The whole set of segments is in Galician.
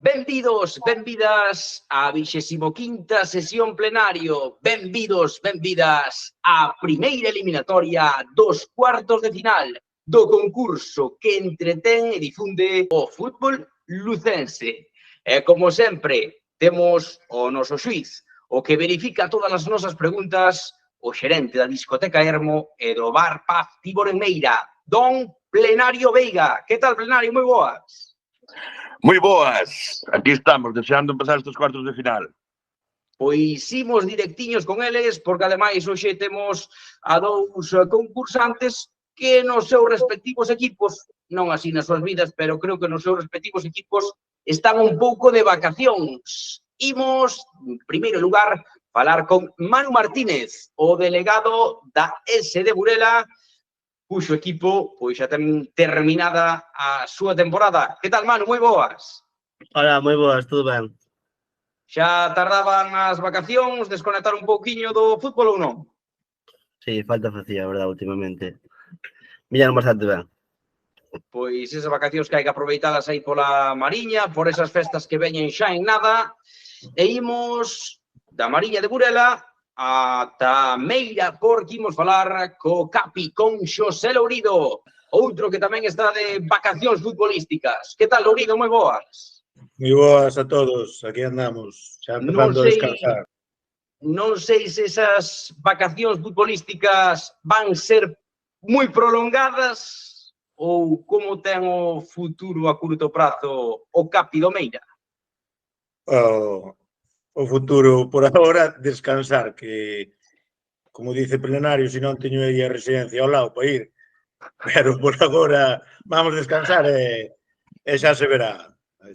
Benvidos, benvidas á 25ª sesión plenario. Benvidos, benvidas á primeira eliminatoria dos cuartos de final do concurso que entretén e difunde o fútbol lucense. E, como sempre, temos o noso xuiz, o que verifica todas as nosas preguntas, o xerente da discoteca Hermo e do bar Paz Tibor en Meira, don Plenario Veiga. Que tal, Plenario? Moi boas. Moi boas, aquí estamos, deseando empezar estes cuartos de final. Pois imos directiños con eles, porque ademais hoxe temos a dous concursantes que nos seus respectivos equipos, non así nas súas vidas, pero creo que nos seus respectivos equipos están un pouco de vacacións. Imos, en primeiro lugar, falar con Manu Martínez, o delegado da S de Burela, cuxo equipo pois xa ten terminada a súa temporada. Que tal, Manu? Moi boas. Hola, moi boas, tudo ben? Xa tardaban as vacacións, desconectar un pouquiño do fútbol ou non? Sí, falta facía, verdad, últimamente. Millaron bastante ben. Pois esas vacacións que hai que aproveitalas aí pola Mariña, por esas festas que veñen xa en nada, e imos da Mariña de Burela ata Meira, porque imos falar co Capi, con Xosé Lourido, outro que tamén está de vacacións futbolísticas. Que tal, Lourido? Moi boas. Moi boas a todos, aquí andamos, xa empezando a descansar. Non sei se esas vacacións futbolísticas van ser moi prolongadas ou como ten o futuro a curto prazo o Capi do Meira. O futuro, por agora, descansar, que, como dice Plenario, se non teño aí a residencia ao lado para ir, pero por agora vamos descansar e xa se verá.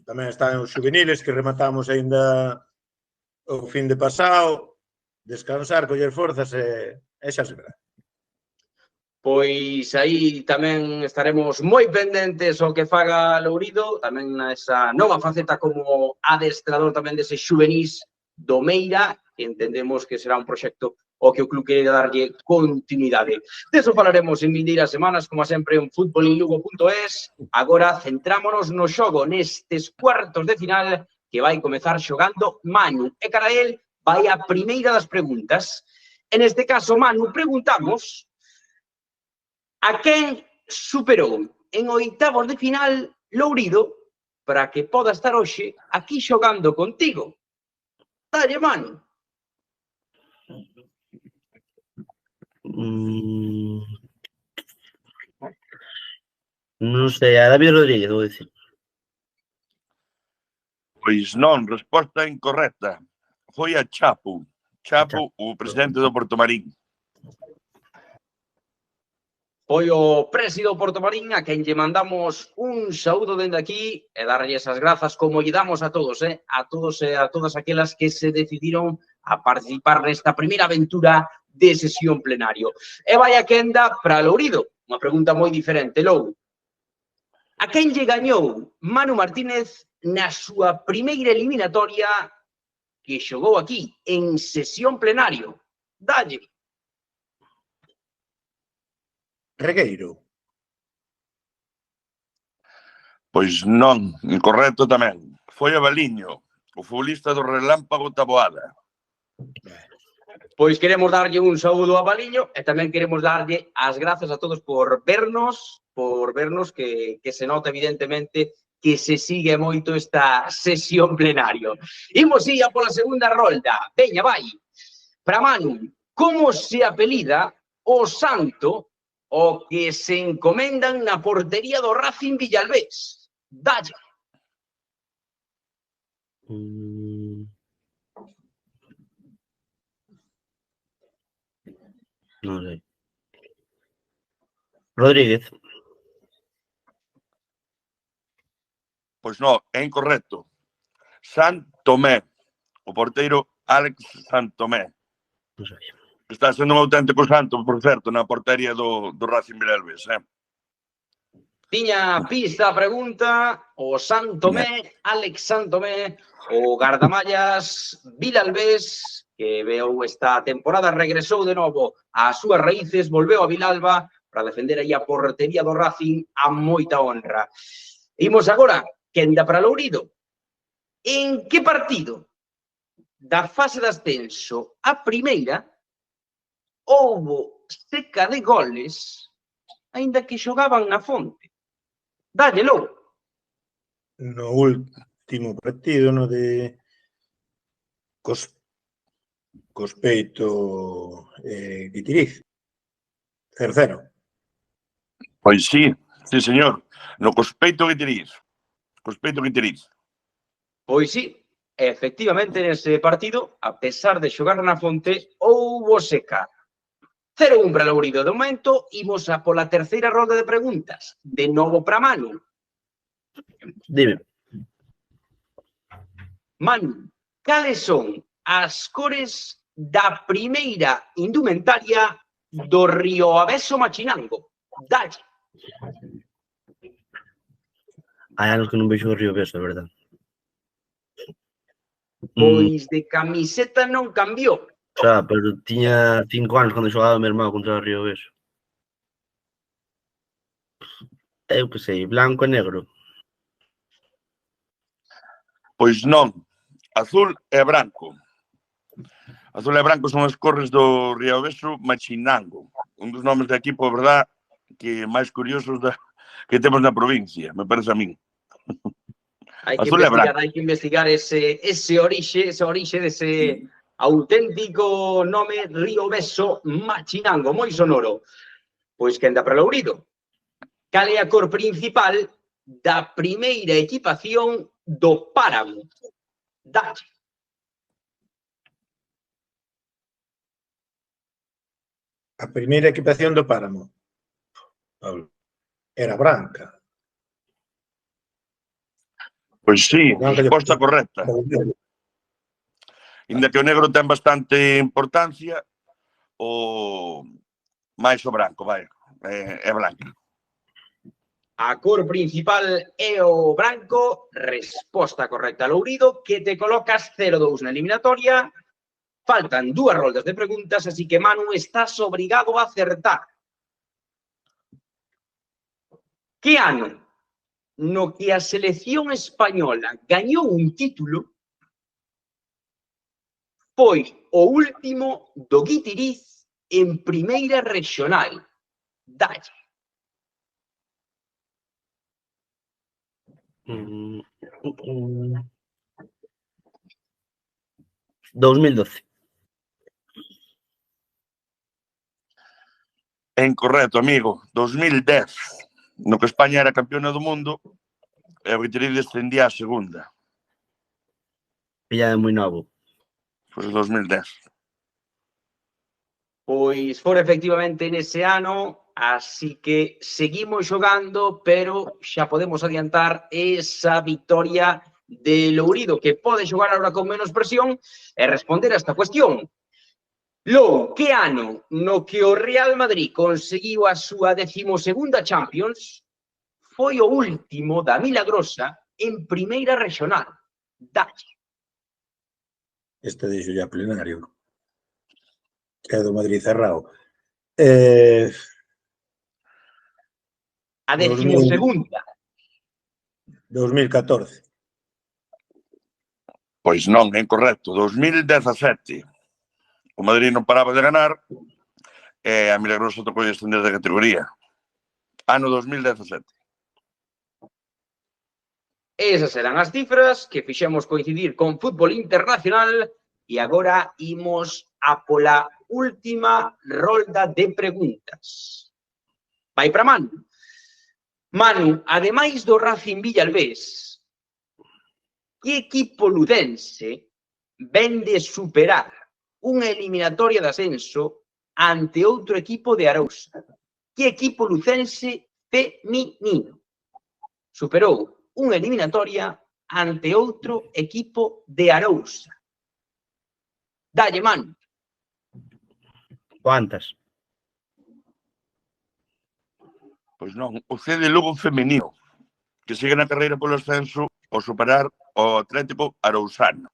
Tamén están os juveniles que rematamos aínda o fin de pasado, descansar, coller forzas e xa se verá. Pois aí tamén estaremos moi pendentes ao que faga Lourido, tamén nesa nova faceta como adestrador tamén dese xuvenís do Meira, que entendemos que será un proxecto o que o club quere darlle continuidade. Deso falaremos en vindeiras semanas, como sempre, en futbolinlugo.es. Agora centrámonos no xogo nestes cuartos de final que vai comezar xogando Manu. E cara a él vai a primeira das preguntas. En este caso, Manu, preguntamos a quen superou en oitavos de final Lourido para que poda estar hoxe aquí xogando contigo. Dalle, Manu. Non sei, a David Rodríguez, vou dicir. Pois non, resposta incorrecta. Foi a Chapo. Chapo, o presidente do Portomarín. Foi o presido Portomarín a quen lle mandamos un saúdo dende aquí e darlle esas grazas como lle damos a todos, a todos e a todas aquelas que se decidiron a participar nesta primeira aventura de sesión plenario. E vai a quenda para Lourido, unha pregunta moi diferente, Lou. A quen lle gañou Manu Martínez na súa primeira eliminatoria que xogou aquí en sesión plenario? Dalle. Regueiro. Pois non, incorrecto tamén. Foi a Baliño, o futbolista do Relámpago Taboada. Pois queremos darlle un saúdo a Baliño e tamén queremos darlle as grazas a todos por vernos que se nota evidentemente que se sigue moito esta sesión plenario. Imos ir a pola segunda rolda. Veña, vai. Para Manu, como se apelida o santo o que se encomendan na portería do Racing Villalbés? Dalle. Non sei. Rodríguez. Pois non, é incorrecto. Santomé. O porteiro Alex Santomé. Non sabía. Está sendo un auténtico santo, por certo, na portería do Racing Villalbés. Tiña pista a pregunta, o Santomé, Alex Santomé, o gardamallas Vilalbés, que veu esta temporada, regresou de novo ás súas raíces, volveu a Vilalba para defender aí a portería do Racing a moita honra. Imos agora, quenda para Lourido. En que partido da fase de ascenso a primeira houbo seca de goles aínda que xogaban na fonte? Dalle, Lou. No último partido, no de Cospeito Guitiriz. 0-0. Pois sí, sí, señor. No Cospeito Guitiriz. Cospeito Guitiriz. Pois sí, efectivamente, nese partido, a pesar de xogar na fonte, houbo seca. 0-1 para Lourido. De momento, imos a pola terceira roda de preguntas. De novo para Manu. Dime. Manu, cales son as cores da primeira indumentaria do Rioaveso Machinango? Dalle. Hai anos que non vexo o Río Beso, é verdad. Pois de camiseta non cambiou. Xa, pero tiña 5 anos cando xogaba o meu irmão contra o Río Beso. Eu que sei, blanco e negro. Pois non. Azul e branco. Azul e branco son as cores do Rioaveso Machinango. Un dos nomes de equipo, a verdad, que máis curiosos que temos na provincia, me parece a min. Hai que Azul e branco. investigar ese orixe dese auténtico nome Rioaveso Machinango, moi sonoro. Pois que anda para Lourido. Cal é a cor principal da primeira equipación do Páramo? Dalle. A primeira equipación do Páramo, Pablo, era branca. Pois sí, Branca resposta correcta. Inda que o negro ten bastante importancia, o máis o branco, vai, é branco. A cor principal é o branco. Resposta correcta, Lourido, que te colocas 0-2 na eliminatoria. Faltan 2 roldas de preguntas, así que Manu estás obrigado a acertar. Que ano no que a selección española gañou un título foi o último do Guitiriz en primeira regional? Dalle. 2012. É incorrecto, amigo. 2010, no que España era campeona do mundo, e o Guitiriz descendía a segunda. Ella é moi novo. Pois 2010. Pois fora efectivamente nese ano, así que seguimos xogando, pero xa podemos adiantar esa victoria de Lourido, que pode xogar agora con menos presión e responder a esta cuestión. Lou, que ano no que o Real Madrid conseguiu a súa 12ª Champions foi o último da Milagrosa en primeira regional? Dalle. Este dixo ya plenario. Que é do Madrid cerrado. A 12ª. 2014. Pois non, é incorrecto. 2017. O Madrid non paraba de ganar e a Milagrosa tocou de descender de categoría. Ano 2017. Esas eran as cifras que fixemos coincidir con fútbol internacional e agora imos a pola última rolda de preguntas. Vai para Manu. Manu, ademais do Racing Villalbés, que equipo lucense ven de superar unha eliminatoria de ascenso ante outro equipo de Arousa? Que equipo lucense feminino superou unha eliminatoria ante outro equipo de Arousa? Dalle, Manu. Quantas? Pois non, o CD Lugo femenino, que sigue na carreira polo ascenso ao superar o Atlético Arousano.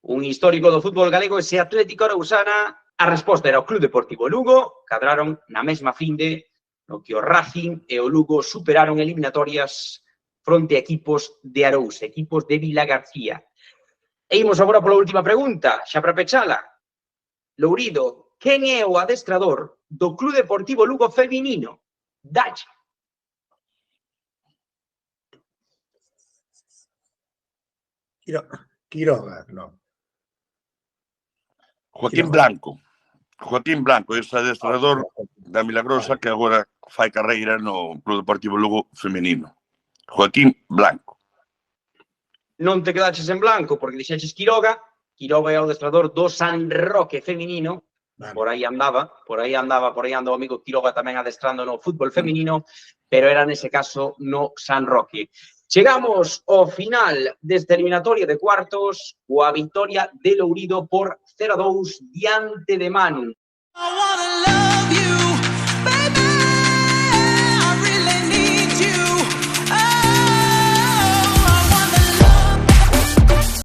Un histórico do fútbol galego, ese Atlético Arousana. A resposta era o Club Deportivo Lugo. Cadraron na mesma finde no que o Racing e o Lugo superaron eliminatorias fronte a equipos de Arousa, equipos de Vilagarcía. E imos agora pola última pregunta, xa para pechala. Lourido, quen é o adestrador do Club Deportivo Lugo feminino? Dalle. Quiroga, non. Joaquín Blanco. Joaquín Blanco, ese adestrador da Milagrosa que agora fai carreira no Club Deportivo Lugo feminino. Joaquín Blanco. Non te quedaches en blanco porque dixeches Quiroga. Quiroga é o adestrador do San Roque feminino. Por aí andaba o amigo Quiroga tamén adestrando no fútbol feminino, pero era nese caso no San Roque. Chegamos ao final desta eliminatoria de cuartos coa victoria de Lourido por 0-2 diante de Manu. I wanna love you.